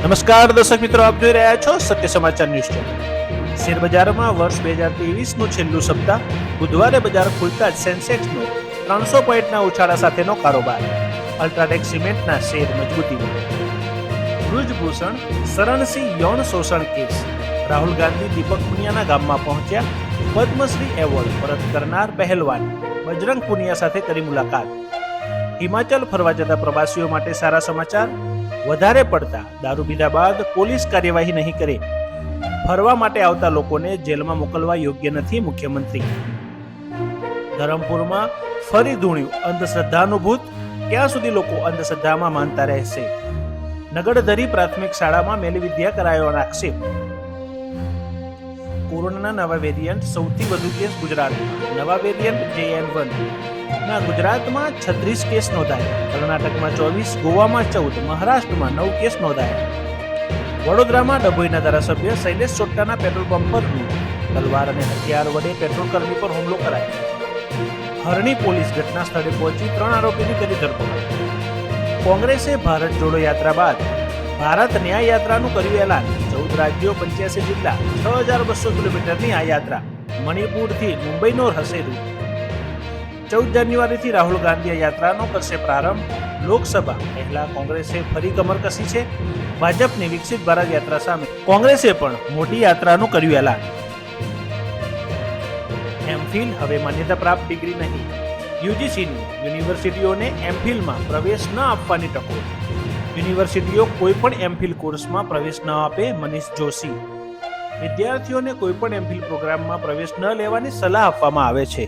નમસ્કાર દર્શક મિત્રો, આપ જોઈ રહ્યા છો સત્ય સમાચાર ન્યૂઝ ચેનલ. શેર બજારમાં વર્ષ 2023નું છેલ્લું સપ્તાહ બુધવારે બજાર ખુલતા જ સેન્સેક્સનો 300 પોઈન્ટના ઉછાળા સાથેનો કારોબાર. અલ્ટ્રાટેક સિમેન્ટના શેર મજબૂતી મળ્યો. બૃજભૂષણ શરણસિંહ યૌન શોષણ કેસ. રાહુલ ગાંધી દીપક પુનિયાના ગામમાં પહોંચ્યા. પદ્મશ્રી એવોર્ડ પરત કરનાર પહેલવાન બજરંગ પુનિયા સાથે કરી મુલાકાત. હિમાચલ ફરવા જતા પ્રવાસીઓ માટે સારા સમાચાર. વધારે પડતા દારૂ પીધા બાદ પોલીસ કાર્યવાહી નહીં કરે. ફરવા માટે આવતા લોકોને જેલમાં મોકલવા યોગ્ય નથી. મુખ્યમંત્રી. ધરમપુરમાં ફરી ધૂણ્યું અંધશ્રદ્ધાનું ભૂત. ક્યાં સુધી લોકો અંધશ્રદ્ધામાં માનતા રહેશે? નગડધરી પ્રાથમિક શાળામાં મેલી વિદ્યા કરાયોનો આક્ષેપ. કોરોનાના નવા વેરિયન્ટ સૌથી વધુ કેસ ગુજરાતમાં. નવા વેરિયન્ટ JN1 ના ગુજરાતમાં 36 કેસ નોંધાયા. કર્ણાટકમાં 24, ગોવામાં 14, મહારાષ્ટ્રમાં 9 કેસ નોંધાયા. વડોદરામાં ડભોઈના ધારાસભ્ય શૈલેષ ચોટ્ટાના પેટ્રોલ પંપ પર તલવાર અને હથિયાર વડે પેટ્રોલ કર્મી પર હુમલો કરાયો. હરણી પોલીસ ઘટના સ્થળે પહોંચી 3 આરોપીની કરી ધરપકડ. કોંગ્રેસે ભારત જોડો યાત્રા બાદ ભારત ન્યાય યાત્રાનું કર્યું એલાન. 14 રાજ્યો 85 જિલ્લા 6200 કિલોમીટરની આ યાત્રા મણિપુરથી મુંબઈનો હશે રૂટ. 14 જાન્યુઆરીથી રાહુલ ગાંધી આ યાત્રાનો કરશે પ્રારંભ. લોકસભા પહેલા કોંગ્રેસે ફરી કમર કસી છે. ભાજપની વિકસિત ભારત યાત્રા સામે કોંગ્રેસે પણ મોટી યાત્રાનું કર્યું એલાન. એમફિલ હવે માન્યતા પ્રાપ્ત ડિગ્રી નહીં. યુજીસીની યુનિવર્સિટીઓને એમફિલમાં પ્રવેશ ન આપવાની ટકોર. યુનિવર્સિટીઓ કોઈ પણ એમફિલ કોર્સમાં પ્રવેશ ન આપે. મનીષ જોશી. વિદ્યાર્થીઓને કોઈ પણ એમફિલ પ્રોગ્રામમાં પ્રવેશ ન લેવાની સલાહ આપવામાં આવે છે.